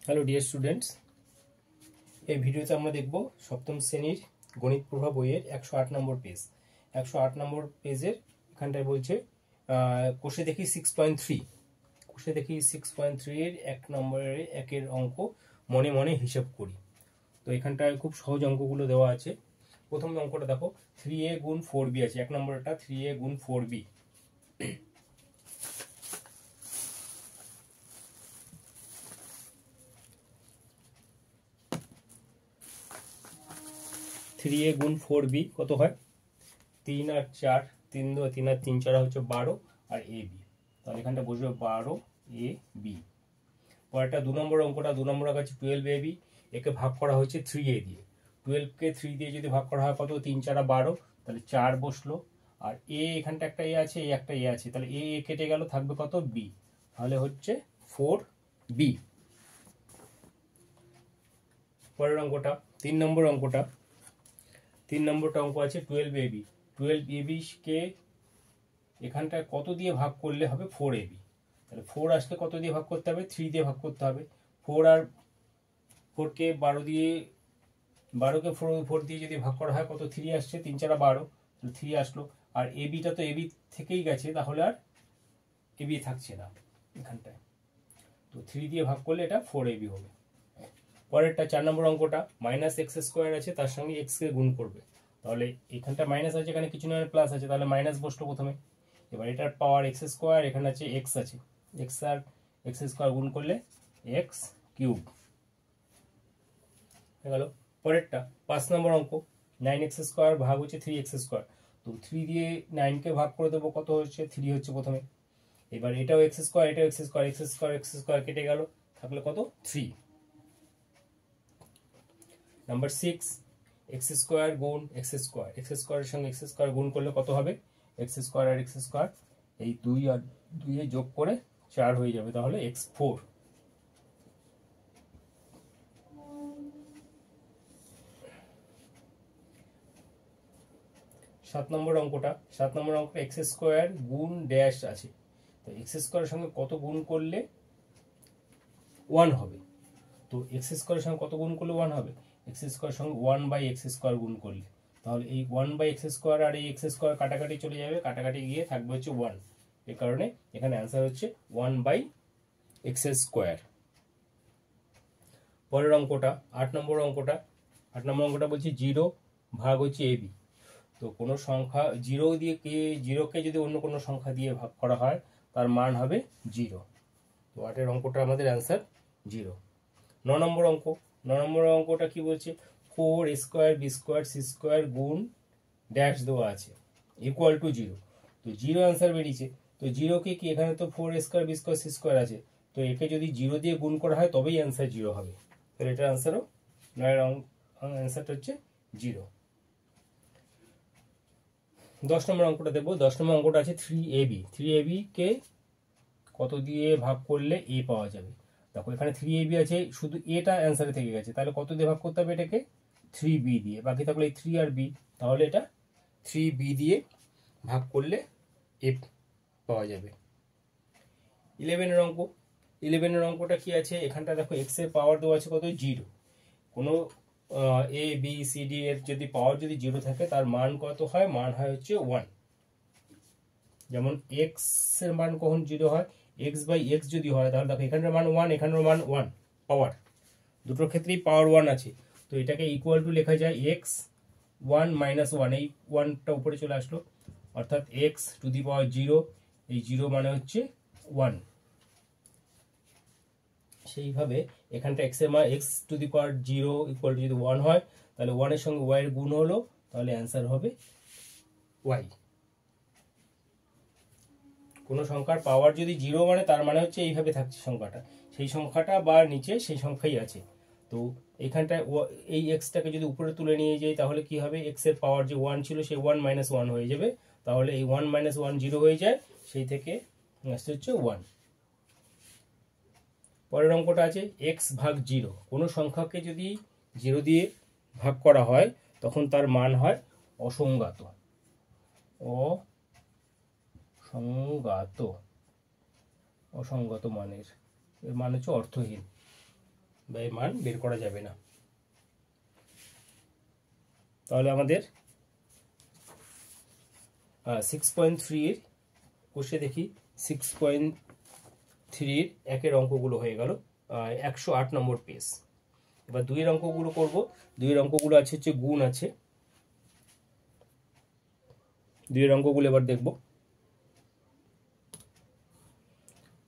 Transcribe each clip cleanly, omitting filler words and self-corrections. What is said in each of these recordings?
Hello dear students, এই ভিডিওতে আমরা দেখব সপ্তম শ্রেণীর গণিত প্রভা বইয়ের 108 নম্বর পেজ। 108 নম্বর পেজের এখানটায় বলছে কোষে দেখি 6.3, কোষে দেখি 6.3 এর 1 নম্বরের একের অঙ্ক মনে মনে হিসাব করি। তো এখানটায় খুব সহজ অঙ্কগুলো দেওয়া আছে। প্রথম অঙ্কটা দেখো, 3a গুণ 4b আছে। 1 নম্বরটা 3a গুণ 4b। 3a গুণ 4b কত হয়? 3 আর 4, 3 2 3 আর 3 4 হচ্ছে 12 আর ab। তাহলে এখানটা বসবে 12ab। পরেরটা 2 নম্বর অঙ্কটা, 2 নম্বর কাছে 12ab, একে ভাগ করা হয়েছে 3a দিয়ে। 12 কে 3 দিয়ে যদি ভাগ করা হয় কত? 3 4 12, তাহলে 4 বসলো। আর a এখানটা একটা a আছে, এই একটা a আছে, তাহলে a কেটে গেল, থাকবে কত? b। তাহলে হচ্ছে 4b। পরের অঙ্কটা 3 নম্বর অঙ্কটা, 3 নম্বরটা অঙ্ক আছে 12ab। 12ab কে এখানটায় কত দিয়ে ভাগ করলে হবে? 4ab। তাহলে 4 আসলে কত দিয়ে ভাগ করতে হবে? 3 দিয়ে ভাগ করতে হবে। 4 আর 4 কে 12 দিয়ে, 12 কে 4 দিয়ে যদি ভাগ করা হয় কত? 3 আসছে, 3 4 12, 3 আসলো। আর এবি তো এবি থেকেই গেছে, তাহলে আর এবি থাকছে না এখানটায়। তো 3 দিয়ে ভাগ করলে এটা 4ab হবে। পরেরটা 4 নম্বর অঙ্কটা, মাইনাস এক্স স্কোয়ার আছে, তার সঙ্গে এক্স কে গুণ করবে। তাহলে এখানটা মাইনাস আছে, এখানে কিছু না প্লাস আছে, তাহলে মাইনাস বসলো প্রথমে। এবার এটার পাওয়ার এক্স স্কোয়ার, এখানে আছে এক্স আছে, এক্স আর এক্স স্কোয়ার গুণ করলে এক্স কিউব হয়ে গেল। পরেরটা 5 নম্বর অঙ্ক, 9x স্কোয়ার ভাগ হচ্ছে 3x স্কোয়ার। তো 3 দিয়ে 9 কে ভাগ করে দেবো, কত হচ্ছে? 3 হচ্ছে প্রথমে। এবার এটাও এক্স স্কোয়ার, এটাও x square, x square x square কেটে গেল, থাকলে কত? 3। নাম্বার 6, এক্স স্কোয়ার গুণ এক্স স্কোয়ার, এক্স স্কোয়ারের সঙ্গে এক্স স্কোয়ার গুণ করলে কত হবে? এক্স স্কোয়ার আর এক্স স্কোয়ার, এই 2 আর 2 যোগ করে 4 হয়ে যাবে, তাহলে x4। 7 নম্বর অঙ্কটা, 7 নম্বর অঙ্কটা এক্স স্কোয়ার গুণ ড্যাশ আছে। তো এক্স স্কোয়ারের সঙ্গে কত গুণ করলে 1 হবে? তো এক্স স্কোয়ারের সঙ্গে কত গুণ করলে 1 হবে? এক্স স্কোয়ারের সঙ্গে 1/x স্কোয়ার গুণ করলে, তাহলে এই 1/x স্কোয়ার আর এই এক্স স্কোয়ার কাটাকাটি চলে যাবে, কাটাকাটি গিয়ে থাকবে হচ্ছে 1। এই কারণে এখানে অ্যান্সার হচ্ছে 1/x স্কোয়ার। পরের অঙ্কটা 8 নম্বর অঙ্কটা, 8 নম্বর অঙ্কটা বলছি 0 ভাগ হচ্ছে ab। তো কোনো সংখ্যা 0 দিয়ে কে, 0কে যদি অন্য কোনো সংখ্যা দিয়ে ভাগ করা হয় তার মান হবে 0। তো 8 অঙ্কটা আমাদের অ্যান্সার 0। 9 নম্বর অঙ্ক, 9 নম্বর অঙ্কটা কি বলছে? 4 square b square c square গুণ ড্যাশ দেওয়া আছে ইকুয়াল টু 0। তো 0 অ্যান্সার বেরিয়েছে। তো 0কে কি, এখানে তো 4 square b square c square আছে, তো একে যদি 0 দিয়ে গুণ করা হয় তবেই অ্যান্সার 0 হবে। তো এটার অ্যান্সারও, 9 অ্যান্সারটা হচ্ছে 0। 10 নম্বর অঙ্কটা দেবো। 10 নম্বর অঙ্কটা আছে 3ab। 3ab কে কত দিয়ে ভাগ করলে a পাওয়া যাবে? দেখো এখানে 3ab আছে, শুধু এটা অ্যান্সারে থেকে গেছে, তাহলে কত দিয়ে ভাগ করতে হবে এটাকে? 3b দিয়ে। বাকি থাকলে এই 3 আর b, তাহলে এটা 3b দিয়ে ভাগ করলে a পাওয়া যাবে। 11 এর অঙ্ক, 11 এর অঙ্কটা কি আছে? এখানটা দেখো x এর পাওয়ার দেওয়া আছে কত? 0। কোনো a b c d এর যদি পাওয়ার যদি 0 থাকে তার মান কত হয়? মান হয় হচ্ছে 1। যেমন x এর মান কখন 0 হয়? x/x যদি হয়, তাহলে দেখো এখানের মান 1, এখানের মান 1, পাওয়ার দুটোর ক্ষেত্রেই পাওয়ার 1 আছে। তো এটাকে ইকুয়াল টু লেখা যায় x 1 - 1, এই 1টা উপরে চলে আসলো, অর্থাৎ x টু দি পাওয়ার 0, এই 0 মানে হচ্ছে 1। সেইভাবে এখানটা x এর মান x to the power 0 equal to যদি 1 হয়, তাহলে 1 এর সঙ্গে y এর গুণ হলো, তাহলে অ্যান্সার হবে y। কোনো সংখ্যার পাওয়ার যদি 0 মানে তার মানে হচ্ছে এইভাবে থাকছে সংখ্যাটা, সেই সংখ্যাটা বা নিচে সেই সংখ্যাই আছে। তো এখানটায় এই এক্সটাকে যদি উপরে তুলে নিয়ে যাই তাহলে কি হবে? এক্স এর পাওয়ার যে 1 ছিল সেই 1 - 1 হয়ে যাবে, তাহলে এই 1 - 1 0 হয়ে যায়, সেই থেকে আসছে হচ্ছে 1। পরের অঙ্কটা আছে x/0। কোনো সংখ্যাকে যদি 0 দিয়ে ভাগ করা হয় তখন তার মান হয় অসংজ্ঞাত। অসংজ্ঞাত মানের, এর মান হচ্ছে অর্থহীন। বা এর মান বের করা যাবে না। তাহলে আমাদের 6.3 এর কোষে দেখি 6.3 এর একের অঙ্কগুলো হয়ে গেল 108 নম্বর পেজ। এবার 2 এর অঙ্কগুলো করব। 2 এর অঙ্কগুলো আছে হচ্ছে গুণ আছে। 2 এর অঙ্কগুলো এবার দেখব।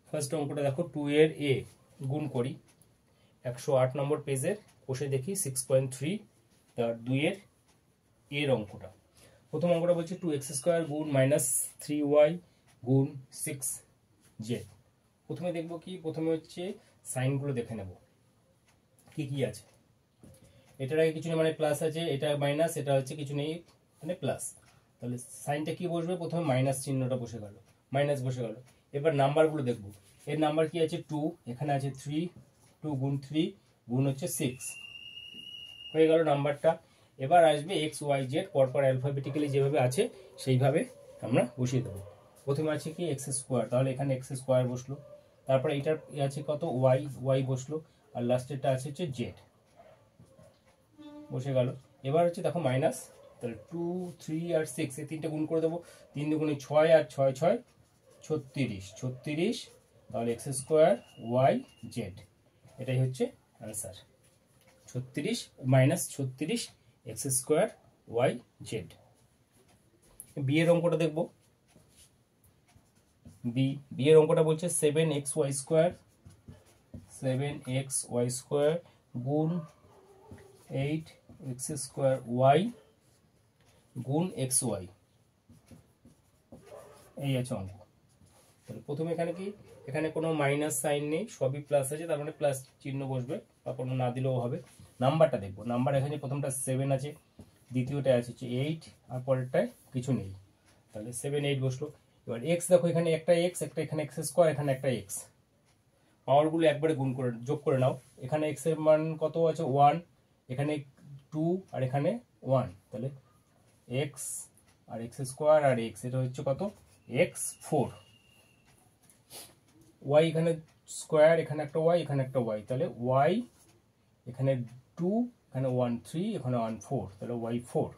ফার্স্ট অঙ্কটা দেখো 2 এর এ গুণ করি 108 নম্বর পেজের কোষে দেখি 6.3 আর 2 এর এর অঙ্কটা। প্রথম অঙ্কটা বলছে 2x² গুণ -3y গুণ 6z। প্রথমে দেখব কি, প্রথমে হচ্ছে সাইনগুলো দেখে নেব কি কি আছে। এটার আগে কিছু নেই মানে প্লাস আছে, এটা মাইনাস, এটা হচ্ছে কিছু নেই মানে প্লাস। তাহলে সাইনটা কি বসবে, প্রথমে মাইনাস চিহ্নটা বসে গেল, মাইনাস বসে গেল। এবার নাম্বারগুলো দেখব। এর নাম্বার কি আছে 2, এখানে আছে 3, 2 গুণ 3 গুণ হচ্ছে 6 হয়ে গেল নাম্বারটা। এবার আসবে এক্স ওয়াই জেড, পরপর অ্যালফাবেটিক্যালি যেভাবে আছে সেইভাবে আমরা বসিয়ে দেবো। প্রথমে আছে কি x², তাহলে এখানে x² বসলো। তারপরে এইটার আছে কত ওয়াই বসলো, আর লাস্টেরটা আছে হচ্ছে জেড বসে গেল। এবার হচ্ছে দেখো মাইনাস, তাহলে 2, 3 আর 6 এই তিনটে গুণ করে দেবো। 3 দুগুণে 6 আর 6 6 36, তাহলে x² ওয়াই জেড, এটাই হচ্ছে answer. 36 -36 x² Y Z. B এর অঙ্কটা দেখব। বি এর অঙ্কটা বলছে 7xy² গুণ 8x² গুণ xy, এই আছে অঙ্ক। তাহলে প্রথমে এখানে কি, এখানে কোনো মাইনাস সাইন নেই, সবই প্লাস আছে, তার মানে প্লাস চিহ্ন বসবে, বা কোনো না দিলেও হবে। নাম্বারটা দেখবো। নাম্বার এখানে প্রথমটা 7 আছে, দ্বিতীয়টা আছে হচ্ছে 8, আর পরেরটায় কিছু নেই, তাহলে 7 8 বসলো। এবার এক্স দেখো, এখানে একটা এক্স, একটা এখানে x², এখানে একটা এক্স। পাওয়ারগুলো একবারে গুণ করে যোগ করে নাও। এখানে এক্স এর মান কত আছে 1, এখানে 2 আর এখানে 1, তাহলে এক্স আর x² আর এক্স, এটা হচ্ছে কত x4। ওয়াই এখানে স্কোয়ার, এখানে একটা ওয়াই, এখানে একটা ওয়াই, তাহলে ওয়াই এখানে 2, এখানে 1 3, এখানে 1 4, তাহলে y4।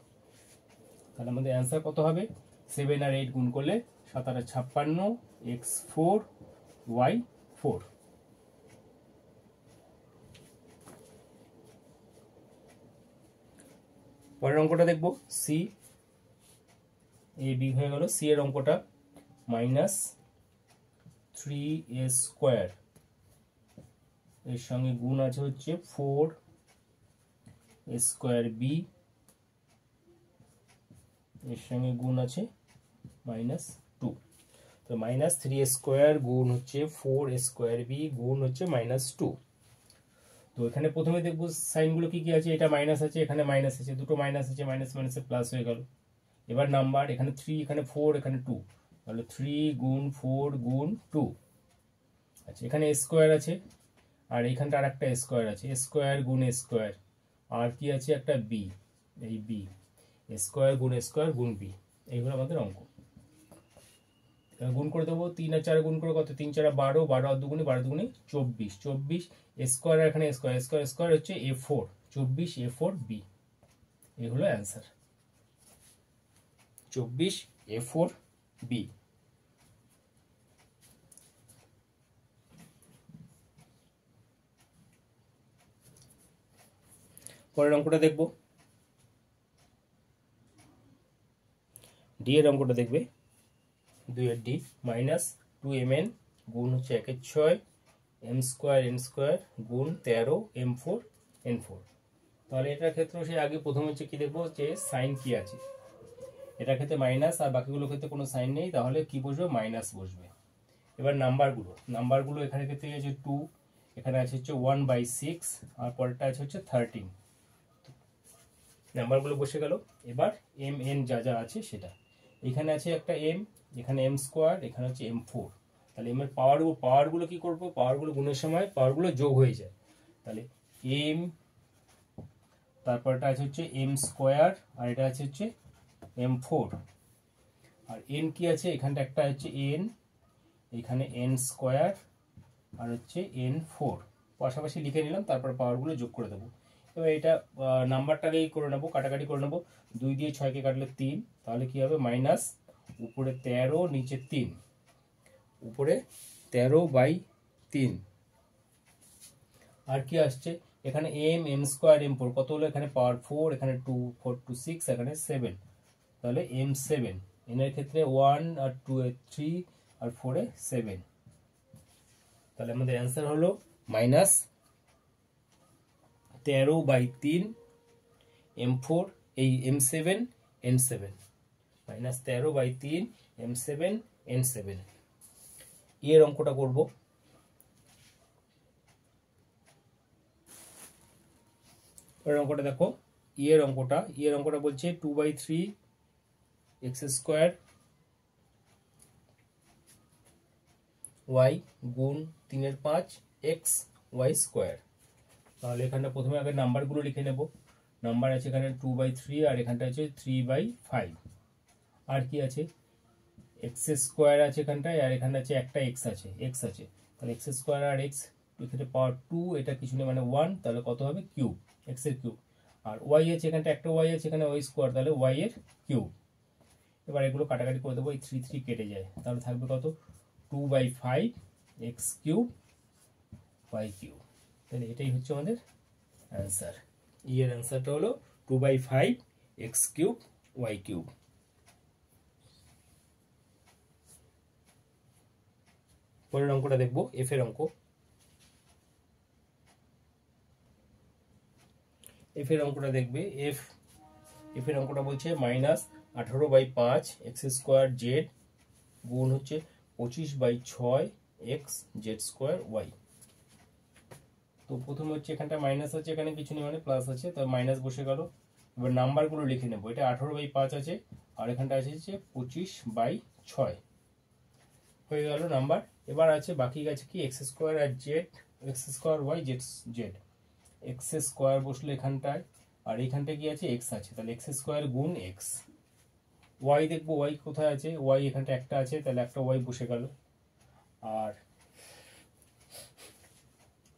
তাহলে আমাদের অ্যান্সার কত হবে, 7 আর 8 গুণ করলে 7 আর 56 x4 y4। পরের অঙ্কটা দেখব। সি এ বি হয়ে গেল। সি এর অঙ্কটা -3a² এর সঙ্গে গুণ আছে হচ্ছে 4a²b, এর সঙ্গে গুণ আছে -2। তো -3a² গুণ হচ্ছে 4a²b গুণ হচ্ছে -2। তো এখানে প্রথমে দেখবো সাইনগুলো কি কি আছে। এটা মাইনাস আছে, এখানে মাইনাস আছে, দুটো মাইনাস আছে, মাইনাস মাইনাসে প্লাস হয়ে গেল। এবার নাম্বার এখানে 3, এখানে 4, এখানে 2, তাহলে 3 গুণ 4 গুণ 2। আচ্ছা, এখানে a² আছে, আর এখানটা আর একটা a² আছে, a² গুণ a², আর কি আছে একটা b, এই b, a² গুণ a² গুণ b, এইগুলো আমাদের অঙ্ক। গুণ করে দেবো। 3 আর 4 গুণ করে কত, 3 4 12, 12 আর দুগুণে 12 দুগুণে 24, 24 a² আর এখানে a² হচ্ছে a4, 24 a4 b, এই হলো অ্যান্সার 24 a4 b। পরের অঙ্কটা দেখব। ডি এর অঙ্কটা দেখবে। 2 এর ডি -2mn গুণ হচ্ছে 1/6 m² n² গুণ 13 m4 n4। তাহলে এটার ক্ষেত্রে সেই আগে প্রথমে হচ্ছে কি দেখবো যে সাইন কি আছে। এটার ক্ষেত্রে মাইনাস, আর বাকিগুলোর ক্ষেত্রে কোনো সাইন নেই, তাহলে কি বসবে, মাইনাস বসবে। এবার নাম্বারগুলো এখানে ক্ষেত্রে আছে 2, এখানে আছে হচ্ছে 1/6, আর পরেরটা আছে হচ্ছে 13। নাম্বারগুলো বসে গেল। এবার এম এন যা যা আছে সেটা, এখানে আছে একটা এম, এখানে m², এখানে হচ্ছে m4। তাহলে এম এর পাওয়ারগুলো কি করবো, পাওয়ারগুলো গুণের সময় পাওয়ারগুলো যোগ হয়ে যায়। তাহলে এম, তারপরটা আছে হচ্ছে m², আর এটা আছে হচ্ছে m4, আর n কি আছে, এখানটা একটা হচ্ছে n, এখানে n², আর হচ্ছে n4, পাশাপাশি লিখে নিলাম, তারপর পাওয়ারগুলো যোগ করে দেবো। এবার এটা নাম্বারটাকেই করে নেবো, কাটাকাটি করে নেবো। 2 দিয়ে 6কে কাটলে 3, তাহলে কি হবে মাইনাস উপরে 13 নিচে 3, উপরে 13/3। আর কি আসছে এখানে m স্কোয়ার m4 কত হলো, এখানে পাওয়ার 4, এখানে 2 4 2 6, এখানে 7, তাহলে m7 এর ক্ষেত্রে 1 আর 2 এ 3 আর 4 এ 7। তাহলে আমাদের অ্যান্সার হলো মাইনাস 13/3 m4 এই m7 n7, minus 13/3 m7 n7। এর অঙ্কটা করব। এর অঙ্কটা দেখো, এর অঙ্কটা বলছে 2/3 x স্কোয়ার y গুণ 3/5 x y স্কোয়ার। তাহলে এখানটা প্রথমে আগে নাম্বারগুলো লিখে নেব। নাম্বার আছে এখানে 2/3 আর এখানটা আছে 3/5। আর কি আছে, এক্স স্কোয়ার আছে এখানটায়, আর এখানে আছে একটা এক্স আছে, তাহলে এক্স স্কোয়ার আর এক্স, এখানে পাওয়ার 2, এটা কিছু নেই মানে 1, তাহলে কত হবে কিউব, এক্স এর কিউব। আর ওয়াই আছে এখানটা একটা ওয়াই আছে, এখানে ওয়াই স্কোয়ার, তাহলে ওয়াই এর কিউব। এবার এগুলো কাটাকাটি করে দেবো, এই 3 3 কেটে যায়, তাহলে থাকবে কত 2/5 এক্স কিউব ওয়াই কিউব। তাহলে এটাই হচ্ছে আমাদের অ্যান্সার। এর অ্যান্সারটা হলো 2/5 এক্স কিউব ওয়াই কিউব। পরের অঙ্কটা দেখবো, এফ এর অঙ্ক। এফ এর অঙ্কটা দেখবে, এফ এর অঙ্কটা বলছে -18/5 এক্স স্কোয়ার জেড গুণ হচ্ছে 25/6 এক্স জেড স্কোয়ার ওয়াই। তো প্রথমে হচ্ছে এখানটা মাইনাস আছে, এখানে কিছু নেই মানে প্লাস আছে, তো মাইনাস বসে গেল। এবার নাম্বারগুলো লিখে নেবো, এটা 18/5 আছে, আর এখানটা আছে 25/6 হয়ে গেল নাম্বার। এবার আছে বাকি আছে কি এক্স স্কোয়ার আর z, x square y z. X square বসলো এখানটায়, আর এইখানটায় কি আছে এক্স আছে, তাহলে এক্স স্কোয়ার গুণ এক্স। ওয়াই দেখবো, ওয়াই কোথায় আছে, ওয়াই এখানটা একটা আছে, তাহলে একটা ওয়াই বসে গেল। আর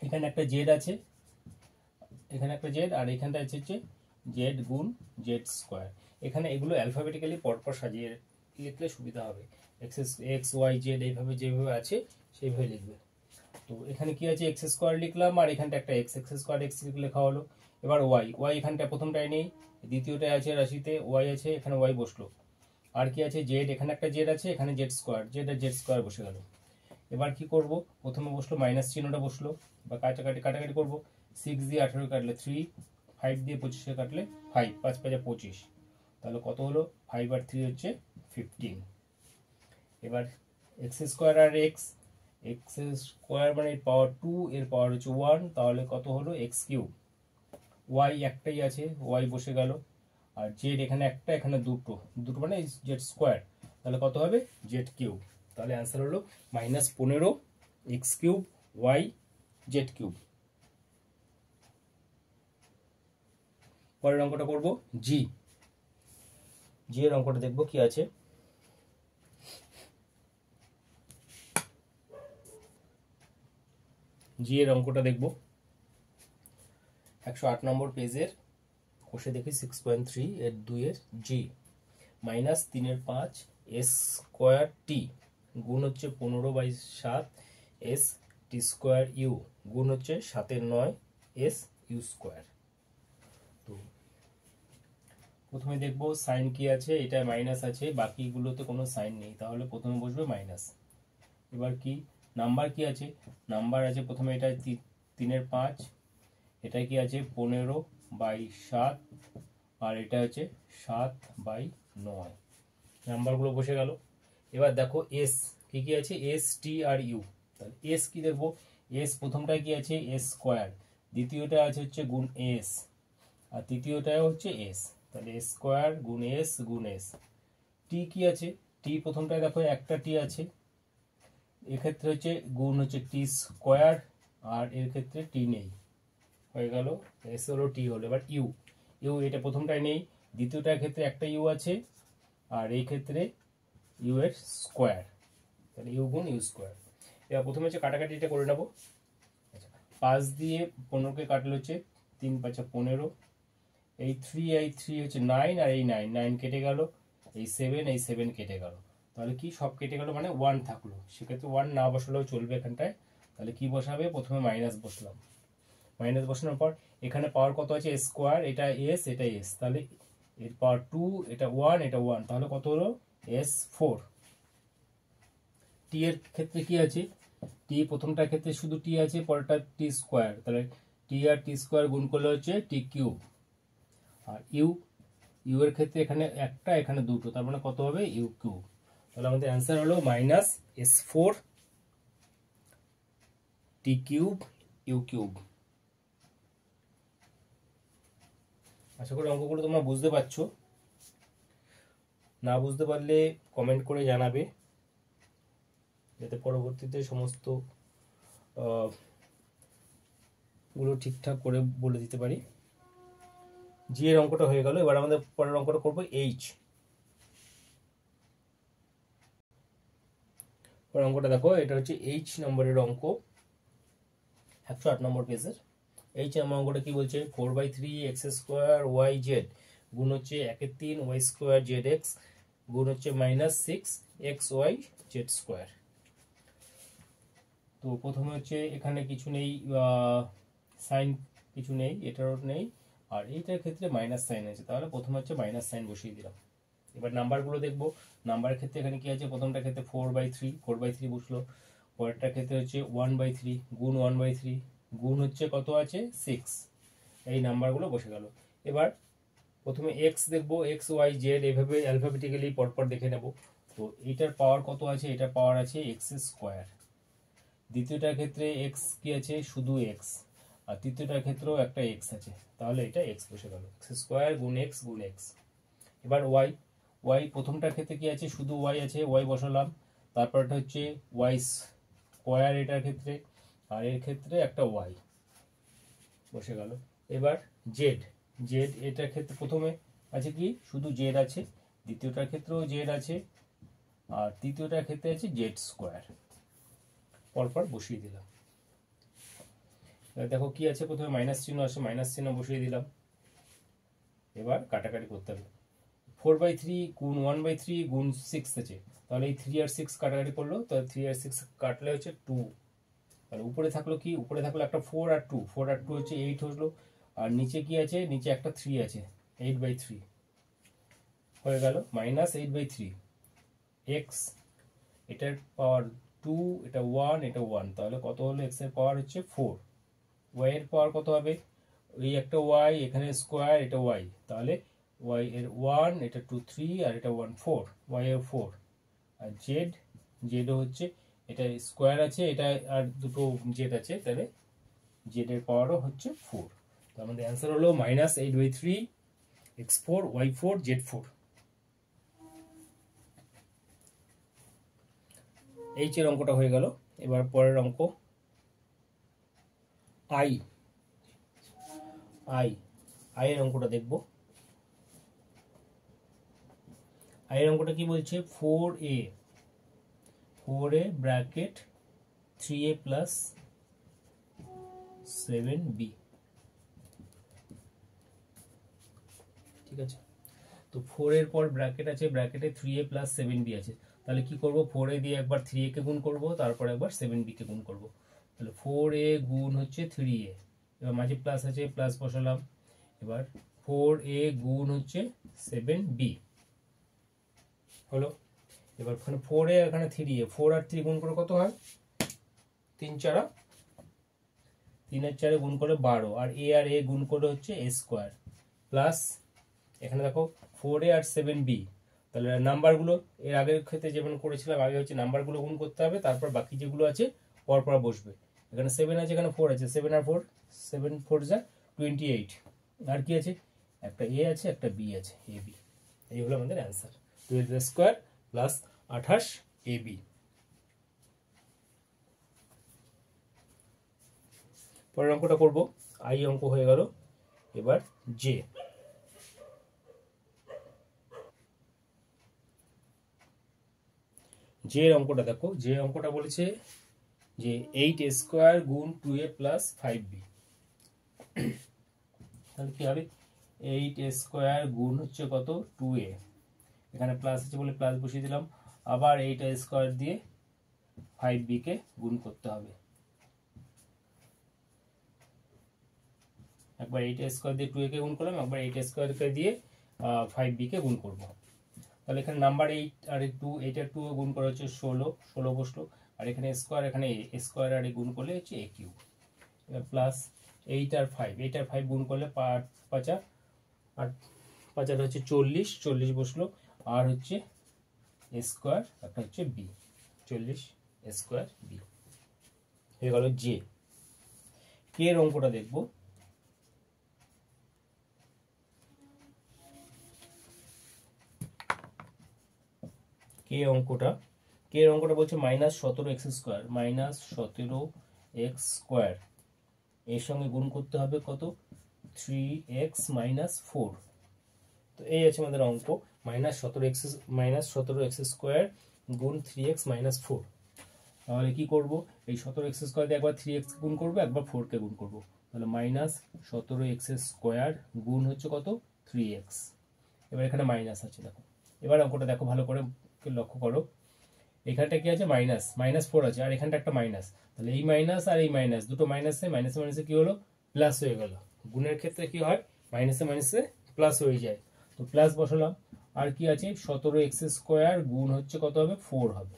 এখানে একটা জেড আছে, এখানে একটা জেড, আর এখানটা আছে হচ্ছে জেড গুণ জেড স্কোয়ার। এখানে এগুলো অ্যালফাবেটিক্যালি পরপর সাজিয়ে লিখলে সুবিধা হবে। এক্স ওয়াই জেড এইভাবে যেভাবে আছে সেইভাবে লিখবে। তো এখানে কি আছে এক্স স্কোয়ার লিখলাম, আর এখানটা একটা এক্স স্কোয়ার এক্স লেখা হলো। এবার ওয়াই এখানটা প্রথমটায় নেই, দ্বিতীয়টায় আছে রাশিতে ওয়াই আছে, এখানে ওয়াই বসলো। আর কি আছে জেড, এখানে একটা জেড আছে, এখানে জেড স্কোয়ার, জেড আর জেড স্কোয়ার বসে গেল। এবার কি করব, প্রথমে বসলো মাইনাস চিহ্নটা বসলো, বা কাটাকাটি করবো। 6 দিয়ে 18 কাটলে 3, 5 দিয়ে 25 কাটলে 5, 5 5 25, তাহলে কত হলো 5 আর 3 হচ্ছে 15। এবার এক্স স্কোয়ার আর এক্স, এক্স স্কোয়ার মানে পাওয়ার 2, এর পাওয়ার হচ্ছে 1, তাহলে কত হলো এক্স কিউব। ওয়াই একটাই আছে, ওয়াই বসে গেল। আর জেড এখানে একটা, এখানে দুটো মানে জেড স্কোয়ার, তাহলে কত হবে জেড কিউব। তাহলে অ্যান্সার হলো -15 x cube y z cube. পরের অঙ্কটা করব জি এর অঙ্কটা দেখবো কি আছে। জি এর অঙ্কটা দেখবো 108 নম্বর পেজের, কষে দেখি 6.3 এর 2 এর জি -3/5 এস স্কোয়ার টি গুণ হচ্ছে 15/7 এস টি স্কোয়ার ইউ গুণ হচ্ছে 7/9 এস ইউ স্কোয়ার। তো প্রথমে দেখবো সাইন কি আছে, এটা মাইনাস আছে, বাকিগুলোতে কোনো সাইন নেই, তাহলে প্রথমে বসবে মাইনাস। এবার কি নাম্বার কি আছে, নাম্বার আছে প্রথমে এটা 3/5, এটা কি আছে 15/7, আর এটা হচ্ছে 7/9, নাম্বারগুলো বসে গেল। এবার দেখো এস কি আছে, এস টি আর ইউ। তাহলে এস কি দেখবো, এস প্রথমটায় কি আছে এস স্কোয়ার, দ্বিতীয়টা আছে হচ্ছে গুণ এস, আর তৃতীয়টায় হচ্ছে এস, তাহলে এস স্কোয়ার গুণ এস। টি কি আছে, টি প্রথমটায় দেখো একটা টি আছে, এক্ষেত্রে হচ্ছে গুণ হচ্ছে টি স্কোয়ার, আর এর ক্ষেত্রে টি নেই, হয়ে গেল এস হলো টি হলো। এবার ইউ এটা প্রথমটায় নেই, দ্বিতীয়টার ক্ষেত্রে একটা ইউ আছে, আর এই ক্ষেত্রে ইউ এর স্কোয়ার, তাহলে ইউ গুণ ইউ স্কোয়ার। এবার প্রথমে হচ্ছে কাটাকাটিটা করে নেবো। 5 দিয়ে 15কে কাটলে হচ্ছে 3 5 15, এই 3 হচ্ছে 9, আর এই 9 কেটে গেল, এই 7 কেটে গেল, তাহলে কি সব কেটে গেল, মানে 1 থাকলো। সেক্ষেত্রে 1 না বসালেও চলবে এখানটায়। তাহলে কি বসাবে, প্রথমে মাইনাস বসলাম, মাইনাস বসানোর পর এখানে পাওয়ার কত আছে, স্কোয়ার, এটা এস এটা এস, তাহলে এর পাওয়ার 2, এটা 1 এটা 1, তাহলে কত হলো S4। টি এর ক্ষেত্রে কি আছে, টি প্রথমটার ক্ষেত্রে শুধু টি আছে, পরেরটা টি স্কোয়ার, তাহলে টি আর টি স্কোয়ার গুণ করলে হচ্ছে টি কিউব। আর ইউ এর ক্ষেত্রে এখানে একটা এখানে দুটো, তার মানে কত হবে ইউ কিউব। তাহলে আমাদের অ্যান্সার হলো -S4 t cube u cube. আশা করি অঙ্কগুলো তোমরা বুঝতে পারছো। না বুঝতে পারলে কমেন্ট করে জানাবে, যাতে পরবর্তীতে সমস্ত গুলো ঠিকঠাক করে বলে দিতে পারি। জি এর অঙ্কটা হয়ে গেল, এবার আমাদের পরের অঙ্কটা করবো এইচ। পরের অঙ্কটা দেখো, এটা হচ্ছে এইচ নম্বরের অঙ্ক, 108 নম্বর পেজের। এইচ নম্বর অঙ্কটা কি বলছে, 4/3 x² y z গুণ হচ্ছে 1/3 y² zx গুণ হচ্ছে -6 xy z²। তো প্রথমে হচ্ছে এখানে কিছু নেই, সাইন কিছু নেই, এটারও নেই, আর এইটার ক্ষেত্রে মাইনাস সাইন আছে, তাহলে প্রথমে হচ্ছে মাইনাস সাইন বসিয়ে দিলাম। এবার নাম্বারগুলো দেখবো, নাম্বারের ক্ষেত্রে এখানে কি আছে, প্রথমটার ক্ষেত্রে 4/3 বসলো, পরেরটার ক্ষেত্রে হচ্ছে 1/3 গুণ 1/3 গুণ হচ্ছে কত আছে 6, এই নাম্বারগুলো বসে গেল। এবার প্রথমে এক্স দেখবো, এক্স ওয়াই জেড, এইভাবে অ্যালফাবেটিক্যালি পরপর দেখে নেব। তো এইটার পাওয়ার কত আছে, এটার পাওয়ার আছে x²। দ্বিতীয়টার ক্ষেত্রে এক্স কি আছে, শুধু এক্স, আর তৃতীয়টার ক্ষেত্রেও একটা এক্স আছে, তাহলে এটা এক্স বসে গেল, x² গুণ এক্স গুণ এক্স। এবার ওয়াই প্রথমটার ক্ষেত্রে কি আছে, শুধু ওয়াই আছে, ওয়াই বসালাম, তারপরটা হচ্ছে y², এটার ক্ষেত্রে, আর এর ক্ষেত্রে একটা ওয়াই বসে গেল। এবার জেড এটার ক্ষেত্রে প্রথমে আছে কি, শুধু জেড আছে, দ্বিতীয়টার ক্ষেত্রেও জেড আছে, আর তৃতীয়টার ক্ষেত্রে আছে z², পরপর বসিয়ে দিলাম। দেখো কি আছে, প্রথমে মাইনাস চিহ্ন আসে, মাইনাস চিহ্ন বসিয়ে দিলাম। এবার কাটাকাটি করতে হবে, 4/3 গুণ 1/3 গুণ 6 আছে, তাহলে এই 3 আর 6 কাটাকাটি করলো, তাহলে 3 আর 6 কাটলে হচ্ছে 2, তাহলে উপরে থাকলো কি, উপরে থাকলো একটা 4 আর 2 হচ্ছে 8 হলো, আর নিচে কি আছে, নিচে একটা 3 আছে, 8/3 হয়ে গেল, -8/3 এক্স, এটার পাওয়ার 2, এটা 1 এটা 1, তাহলে কত হলো, এক্স এর পাওয়ার হচ্ছে 4, ওয়াই এর পাওয়ার কত হবে, এই একটা ওয়াই, এখানে স্কোয়ার, এটা ওয়াই, তাহলে ওয়াই এর 1, এটা 2 3, আর এটা 1 4, ওয়াই এর 4, আর জেডও হচ্ছে, এটা স্কোয়ার আছে, এটা আর দুটো জেড আছে, তাহলে জেড এর পাওয়ারও হচ্ছে 4। তো আমাদের অ্যান্সার হলো -8/3 x4 y4 z4। এইচ এর অঙ্কটা হয়ে গেল। এবার পরের অঙ্ক আই এর অঙ্কটা দেখব। আই এর অঙ্কটা কি বলছে, 4a bracket 3a plus 7b, ঠিক আছে। তো 4 এর পর ব্র্যাকেট আছে, ব্র্যাকেটে 3a প্লাস 7b আছে, তাহলে কি করব, 4a দিয়ে একবার 3a কে গুণ করব, তারপর একবার 7b কে গুণ করব, তাহলে 4a গুণ হচ্ছে 3a, এবার মাঝে প্লাস আছে, প্লাস বসালাম, এবার 4a গুণ হচ্ছে 7b হলো। এবার 4a এখানে 3a, 4 আর 3 গুণ করে কত হয়, 3 আর 4 গুণ করে 12, আর a গুণ করে হচ্ছে a² প্লাস এখানে দেখো 4a আর 7b, তাহলে নাম্বারগুলো এর আগের ক্ষেত্রে যেমন করেছিলাম, আগে হচ্ছে নাম্বারগুলো গুণ করতে হবে, তারপর বাকি যেগুলো আছে পরপর বসবে। এখানে 7 আছে, এখানে 4 আছে, 7 আর 4 7 4 যা 28, আর কি আছে, একটা a আছে, একটা b আছে, ab। এই হলো আমাদের অ্যান্সার, 12² প্লাস 28 ab। পরের অঙ্কটা করব, আই অঙ্ক হয়ে গেল। এবার জে এর অঙ্কটা দেখো, যে অঙ্কটা বলেছে যে 8a² গুণ 2a প্লাস 5b, তাহলে কি হবে 8a² গুণ হচ্ছে কত 2a, এখানে প্লাস আছে বলে প্লাস বসিয়ে দিলাম, আবার 8a² দিয়ে 5b কে গুণ করতে হবে, একবার 8a² দিয়ে 2a কে গুণ করলাম, একবার 8a² কে দিয়ে 5b কে গুণ করব। তাহলে এখানে নাম্বার 8 আর 2, 8 আর 2 গুণ করা হচ্ছে 16 বসলো, আর এখানে স্কোয়ার, এখানে a স্কোয়ার আর গুণ করলে হচ্ছে a কিউব, এবার প্লাস 8 আর 5 গুণ করলে 5 আর 5 হচ্ছে 40 বসলো, আর হচ্ছে a স্কোয়ার, একটা হচ্ছে b, 40a² b হয়ে গেল জে। কে এর অঙ্কটা দেখবো। কে এর অঙ্কটা বলছে -17x², এর সঙ্গে গুণ করতে হবে কত 3x - 4। তো এই আছে আমাদের অঙ্ক, -17x² গুণ 3x - 4। তাহলে কি করব, এই 17x² দিয়ে একবার 3x গুণ করবো, একবার 4 কে গুণ করবো, তাহলে -17x² গুণ হচ্ছে কত 3x। এবার এখানে মাইনাস আছে, দেখো এবার অঙ্কটা দেখো ভালো করে লক্ষ্য করো, এখানটা কি আছে -4 আছে, আর এখানটা একটা মাইনাস, তাহলে এই মাইনাস আর এই মাইনাস দুটো মাইনাসে কি হলো প্লাস হয়ে গেল। গুণের ক্ষেত্রে কি হয় মাইনাসে প্লাস হয়ে যায়, তো প্লাস বসালাম। আর কি আছে 17x² গুণ হচ্ছে কত হবে 4 হবে।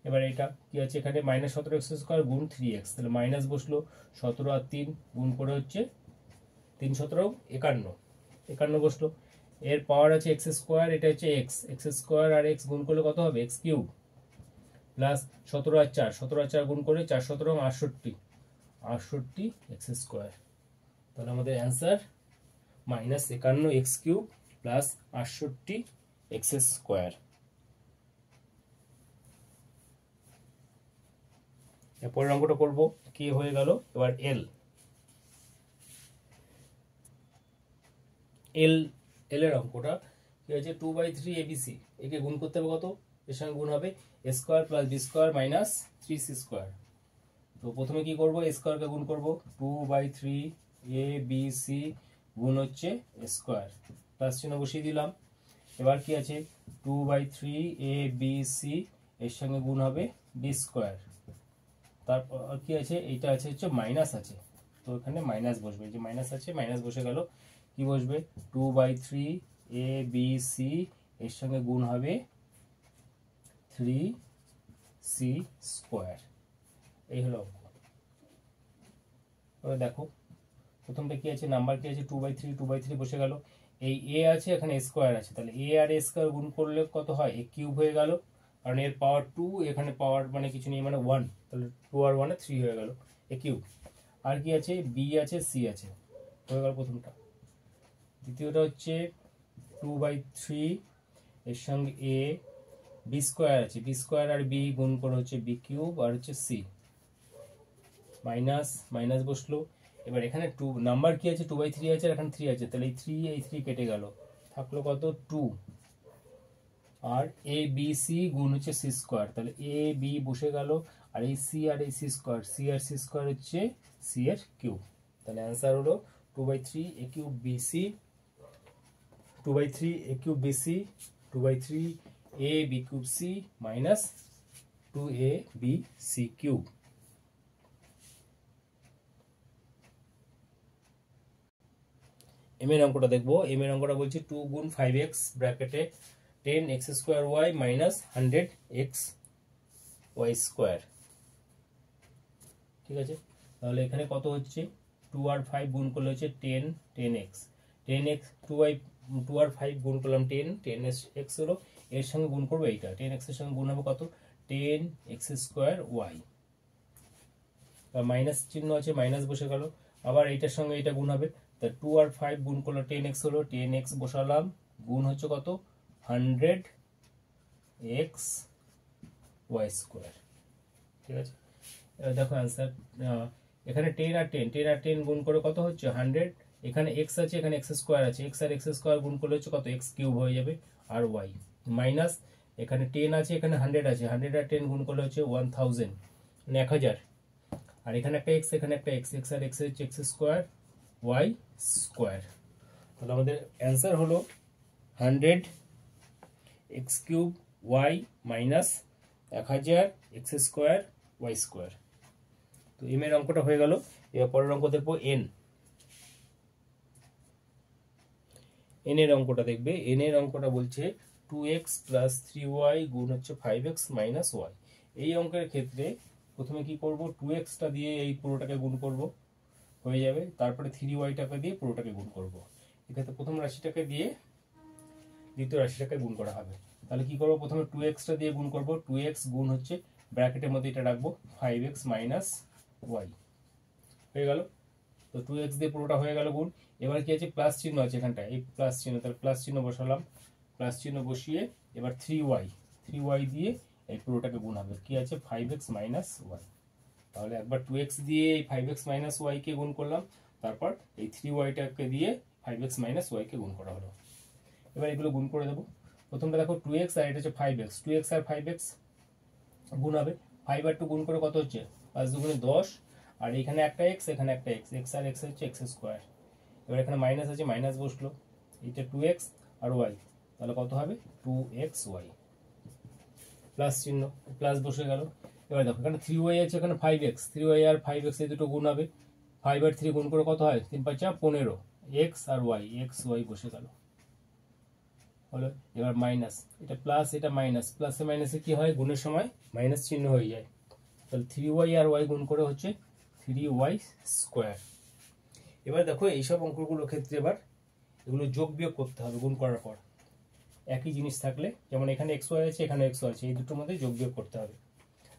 এবার এটা কি আছে এখানে -17x² গুণ 3x, তাহলে মাইনাস বসলো, 17 আর 3 গুণ করে হচ্ছে 3 17 51 বসলো। এর পাওয়ার আছে x², এটা হচ্ছে x² আর x গুণ করলে কত হবে x কিউব, প্লাস 17 আর 4 গুণ করে 4 17 68 x²। তাহলে আমাদের অ্যান্সার -51x³ প্লাস 68 x²। এরপরের অঙ্কটা করব, কে হয়ে গেল। এবার এল এর অঙ্কটা কি আছে 2/3 ABC, একে গুণ করতে হবে কত, এর সঙ্গে গুণ হবে a² + b² - 3c²। তো প্রথমে কি করব, a² কে গুণ করব, 2/3 ABC গুণ হচ্ছে a², প্লাস চিহ্ন বসিয়ে দিলাম। এবার কি আছে 2/3 ABC এর সঙ্গে গুণ হবে b², তারপর কি আছে এইটা আছে হচ্ছে মাইনাস আছে, তো এখানে মাইনাস বসবে, যে মাইনাস আছে মাইনাস বসে গেল, কি বসবে 2/3 ABC এর সঙ্গে গুণ হবে 3c²। এই হলো অঙ্ক। এবার দেখো প্রথমটা কি আছে, নাম্বার কি আছে 2/3 বসে গেল, এই a আছে এখানে a² আছে, তাহলে a আর a² গুণ করলে কত হয় a কিউব হয়ে গেল, কারণ এর পাওয়ার 2, এখানে পাওয়ার মানে কিছু নেই মানে 1, তাহলে 2 আর 1 3 হয়ে গেল a কিউব। আর কি আছে b আছে c আছে, হয়ে গেল প্রথমটা। দ্বিতীয়টা হচ্ছে 2/3 এর সঙ্গে a b² আছে, b² আর b গুণ করে হচ্ছে b কিউব, আর হচ্ছে c, মাইনাস বসলো। এবার এখানে 2 নাম্বার কি আছে 2/3 আছে, আর এখানে 3 আছে, তাহলে এই 3 কেটে গেল, থাকলো কত 2, আর a b c গুণ হচ্ছে c², তাহলে a b বসে গেল, আর এই c আর এই c² আর c² হচ্ছে c এর কিউব। তাহলে অ্যান্সার হলো 2/3 a cube bc, 2/3 a cube bc, 2/3 a b cube c minus 2a b c cube. M এর অঙ্কটা দেখবো। এম এর অঙ্কটা বলছে 2 গুণ 5x ব্র্যাকেটে 10x² y মাইনাস 100xy²। ঠিক আছে, তাহলে এখানে কত হচ্ছে 2 আর 5 গুণ করলে হচ্ছে 10x, 2 আর 5 গুণ করলাম 10x হলো, এর সঙ্গে গুণ করবো এইটা 10x এর সঙ্গে গুণ হবে কত 10x²y, মাইনাস চিহ্ন আছে মাইনাস বসে গেল, আবার এইটার সঙ্গে এটা গুণ হবে, তা 2 আর 5 গুণ করলে 10x হলো, 10x বসালাম, গুণ হচ্ছে কত 100xy²। ঠিক আছে, এবার দেখো অ্যান্সার, এখানে 10 আর 10 গুণ করে কত হচ্ছে 100, এখানে x আছে এখানে x² আছে, x আর x² গুণ করলে হচ্ছে কত x কিউব হয়ে যাবে, আর y মাইনাস এখানে 10 আছে এখানে 100 আছে, 100 আর 10 গুণ করলে হচ্ছে 1000, মানে 1000, আর এখানে একটা এক্স, এখানে একটা এক্স, এক্স আর এক্স হচ্ছে এক্স স্কোয়ার ওয়াই স্কোয়ার। তাহলে আমাদের অ্যান্সার হলো 100 x cube y minus 1000 x square y square. তো এম এর অঙ্কটা হয়ে গেল। এবার পরের অঙ্ক দেখবো এন। এন এর অঙ্কটা দেখবে। এন এর অঙ্কটা বলছে 2x প্লাস 3y গুণ হচ্ছে 5x মাইনাস ওয়াই। এই অঙ্কের ক্ষেত্রে প্রথমে কি করব, 2xটা দিয়ে এই পুরোটাকে গুণ করব, হয়ে যাবে। তারপরে 3yটাকে দিয়ে পুরোটাকে গুণ করব। এক্ষেত্রে প্রথম রাশিটাকে দিয়ে দ্বিতীয় রাশিটাকে গুণ করা হবে। তাহলে কি করবো, প্রথমে 2xটা দিয়ে গুণ করব। 2x গুণ হচ্ছে ব্র্যাকেটের মধ্যে এটা রাখবো 5x মাইনাস ওয়াই, হয়ে গেল। তো 2x দিয়ে পুরোটা হয়ে গেল গুণ। এবার কি আছে, প্লাস চিহ্ন আছে এখানটায়, এই প্লাস চিহ্ন, তাহলে প্লাস চিহ্ন বসালাম। প্লাস চিহ্ন বসিয়ে এবার 3y দিয়ে এই পুরোটাকে গুণ হবে। কি আছে, 5x মাইনাস ওয়াই। তাহলে একবার 2x দিয়ে এই 5x মাইনাস ওয়াই কে গুণ করলাম, তারপর এই 3yটাকে দিয়ে 5x মাইনাস ওয়াই কে গুণ করা হলো। এবার এগুলো গুণ করে দেবো। প্রথমটা দেখো 2x আর এটা হচ্ছে 5x, 2x আর 5x গুণ হবে। 5 আর 2 গুণ করে কত হচ্ছে, 5 দুগুণে 10, আর এখানে একটা এক্স, এখানে একটা এক্স, এক্স আর এক্স হচ্ছে এক্স স্কোয়ার। এবার এখানে মাইনাস আছে, মাইনাস বসলো, এটা 2x আর ওয়াই, তাহলে কত হবে 2xy, প্লাস চিহ্ন, প্লাস বসে গেল। এবার দেখো এখানে 3y আছে, এখানে 5x, 3y আর 5x এই দুটো গুণ হবে। 5 আর 3 গুণ করে কত হয়, 3 5 15, এক্স আর ওয়াই, এক্স ওয়াই বসে গেল, হলো। এবার মাইনাস, এটা প্লাস এটা মাইনাস, প্লাসে মাইনাসে কি হয়, গুণের সময় মাইনাস চিহ্ন হয়ে যায়। তাহলে 3y আর ওয়াই গুণ করে হচ্ছে 3y স্কোয়ার। এবার দেখো এইসব অঙ্কগুলোর ক্ষেত্রে এবার এগুলো যোগ বিয়োগ করতে হবে গুণ করার পর। একই জিনিস থাকলে, যেমন এখানে এক্স ওয়াই আছে, এখানে এক্স ওয়াই আছে, এই দুটোর মধ্যে যোগ বিয়োগ করতে হবে।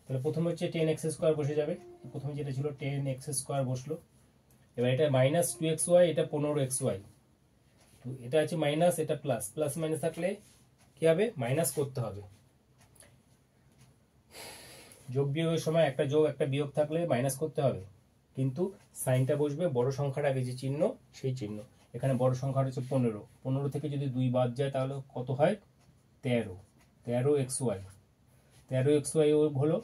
তাহলে প্রথমে হচ্ছে 10x স্কোয়ার বসে যাবে। প্রথমে যেটা ছিল 10x স্কোয়ার বসলো। এবার এটা মাইনাস 2xy, এটা 15xy। তো এটা আছে মাইনাস, এটা প্লাস, প্লাস মাইনাস থাকলে কি হবে, মাইনাস করতে হবে। যোগ বিয়োগের সময় একটা যোগ একটা বিয়োগ থাকলে মাইনাস করতে হবে, কিন্তু সাইনটা বসবে বড় সংখ্যার আগে যে চিহ্ন, সেই চিহ্ন। এখানে বড় সংখ্যা হচ্ছে 15, 15 থেকে যদি 2 বাদ যায় তাহলে কত হয়, 13, 13xy, 13xy হলো।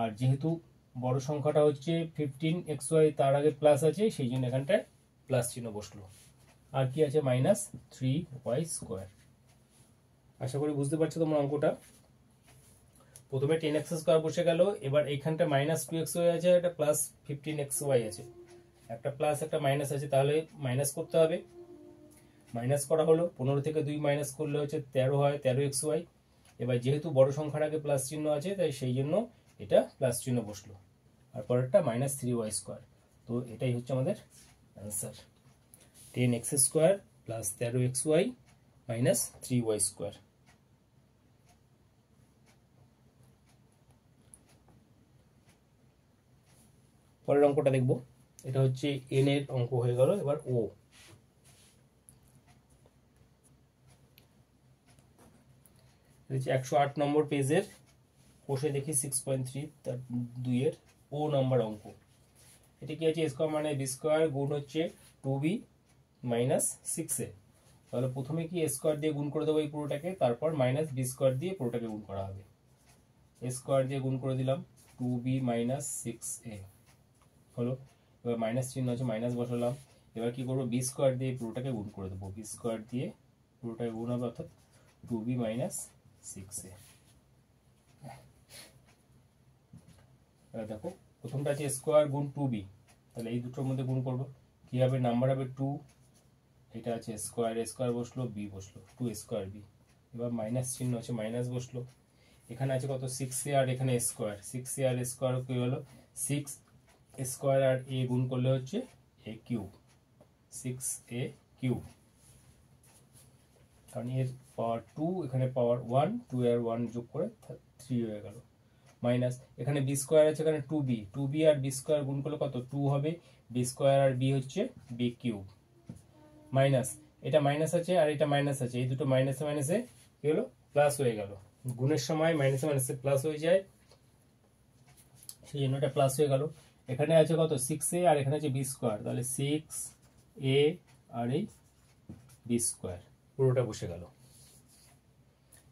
আর যেহেতু বড় সংখ্যাটা হচ্ছে 15xy, তার আগে প্লাস আছে, সেই জন্য এখানটায় প্লাস চিহ্ন বসলো। আর কি আছে, মাইনাস 3y স্কোয়ার। আশা করি বুঝতে পারছো তোমরা অঙ্কটা। প্রথমে 10x স্কোয়ার বসে গেল। এবার এইখানটা মাইনাস 2xy আছে, একটা প্লাস 15xy আছে, একটা প্লাস একটা মাইনাস আছে, তাহলে মাইনাস করতে হবে। মাইনাস করা হলো, 15 থেকে 2 মাইনাস করলে হচ্ছে 13 হয়, 13xy। এবার যেহেতু বড় সংখ্যার আগে প্লাস চিহ্ন আছে, তাই সেই জন্য এটা প্লাস চিহ্ন বসলো, আর পরেরটা মাইনাস 3y স্কোয়ার। তো এটাই হচ্ছে আমাদের answer, 10x square plus 13xy minus 3y square. পরের অঙ্কটা দেখবো। এটা হচ্ছে এন এর অঙ্ক হয়ে গেল। এবার ও, হচ্ছে 108 নম্বর পেজের, কোষে দেখি 6.3 তার 2 এর ও নাম্বার অঙ্ক। এটা কি আছে, স্কোয়ার মানে বি স্কোয়ার গুণ হচ্ছে 2b মাইনাস 6a। তাহলে প্রথমে কি স্কোয়ার দিয়ে গুণ করে দেবো এই পুরোটাকে, তারপর মাইনাস বি স্কোয়ার দিয়ে পুরোটাকে গুণ করা হবে। স্কোয়ার দিয়ে গুণ করে দিলাম, 2b মাইনাস 6a হলো। এবার মাইনাস চিহ্ন আছে, মাইনাস বসালাম। এবার কি করবো, বি স্কোয়ার দিয়ে পুরোটাকে গুণ করে দেবো, বি স্কোয়ার দিয়ে পুরোটাকে গুণ হবে, অর্থাৎ 2b মাইনাস 6a। এবার দেখো প্রথমটা আছে স্কোয়ার গুণ 2b, তাহলে এই দুটোর মধ্যে গুণ করবো, কি হবে, নাম্বার হবে 2, এটা আছে স্কোয়ার, স্কোয়ার বসলো, বি বসলো, 2 স্কোয়ার বি। এবার মাইনাস চিহ্ন আছে, মাইনাস বসলো। এখানে আছে কত, 6a, আর এখানে স্কোয়ার, 6a আর স্কোয়ার কি হলো, 6 স্কোয়ার আর এ গুণ করলে হচ্ছে এ কিউব, 6a কিউব। কারণ এর পাওয়ার 2, এখানে পাওয়ার 1, 2 আর 1 যোগ করে 3 হয়ে গেল। মাইনাস এখানে বি স্কোয়ার আছে, এখানে 2b আর বি স্কোয়ার গুণ করলে কত, 2 হবে, বি স্কোয়ার আর বি হচ্ছে বি কিউব। মাইনাস এটা মাইনাস আছে আর এটা মাইনাস আছে, এই দুটো মাইনাসে মাইনাসে কি হলো, প্লাস হয়ে গেল। গুণের সময় মাইনাসে মাইনাসে প্লাস হয়ে যায়, সেই জন্য এটা প্লাস হয়ে গেল। এখানে আছে কত, 6a, আর এখানে আছে বি স্কোয়ার, তাহলে 6a আর এই বি স্কোয়ার পুরোটা বসে গেল।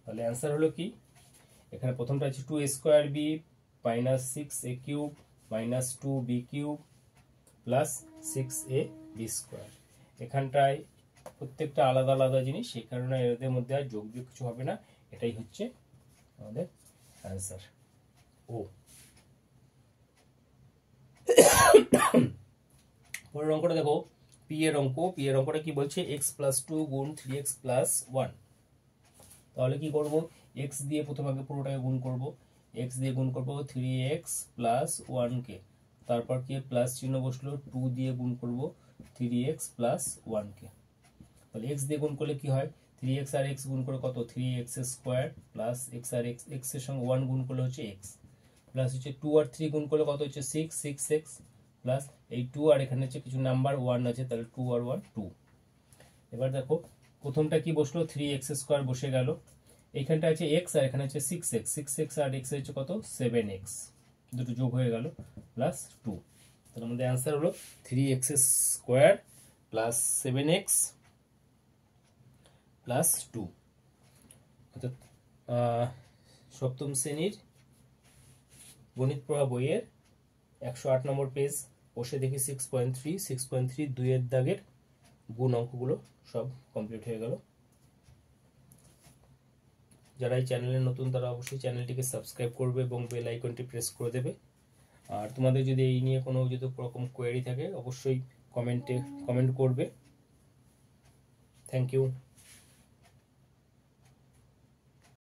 তাহলে অ্যান্সার হলো কি, এখানে প্রথমটা আছে 2 square b minus 6a cube minus 2b cube plus 6ab square. এখানটায় প্রত্যেকটা আলাদা আলাদা জিনিস, সেই কারণে এদের মধ্যে আর যোগ বিয়োগ কিছু হবে না। এটাই হচ্ছে আমাদের অ্যান্সার ও। পরের অঙ্কটা দেখো, পি এর অঙ্ক। পি এর অঙ্কটা কি বলছে, এক্স প্লাস 2 গুণ 3x প্লাস 1। তাহলে কি করব, এক্স দিয়ে প্রথমে আগে পুরোটাকে গুণ করব। এক্স দিয়ে গুণ করব 3x প্লাস 1 কে, তারপর কি প্লাস চিহ্ন বসলো, 2 দিয়ে গুণ করব 3x প্লাস 1 কে। তাহলে x দিয়ে গুণ করলে কি হয়, 3x আর x গুণ করে কত, 3x স্কোয়ার প্লাস x আর x এর সঙ্গে 1 গুণ করলে হচ্ছে x, প্লাস হচ্ছে 2 আর 3 গুণ করলে কত হচ্ছে 6x প্লাস এই 2 আর এখানে হচ্ছে কিছু নাম্বার 1 আছে, তাহলে 2 আর 1 2। এবার দেখো প্রথমটা কি বসলো, 3x স্কোয়ার বসে গেল, এইখানটা আছে x আর এখানে হচ্ছে 6x আর x হচ্ছে কত 7x, দুটো যোগ হয়ে গেল প্লাস 2। তাহলে আমাদের অ্যান্সার হলো 3x square plus 7x plus 2। অর্থাৎ সপ্তম শ্রেণীর গণিত পড়া বইয়ের 108 নম্বর পেজ, বসে দেখি 6.3 দুইয়ের দাগের গুণ অঙ্কগুলো সব কমপ্লিট হয়ে গেল। যারা এই চ্যানেলে নতুন তারা অবশ্যই চ্যানেলটিকে সাবস্ক্রাইব করবে এবং বেল আইকনটি প্রেস করে দেবে। আর তোমাদের যদি এই নিয়ে কোনো যদি রকম কোয়েরি থাকে অবশ্যই কমেন্ট করবে। Thank you.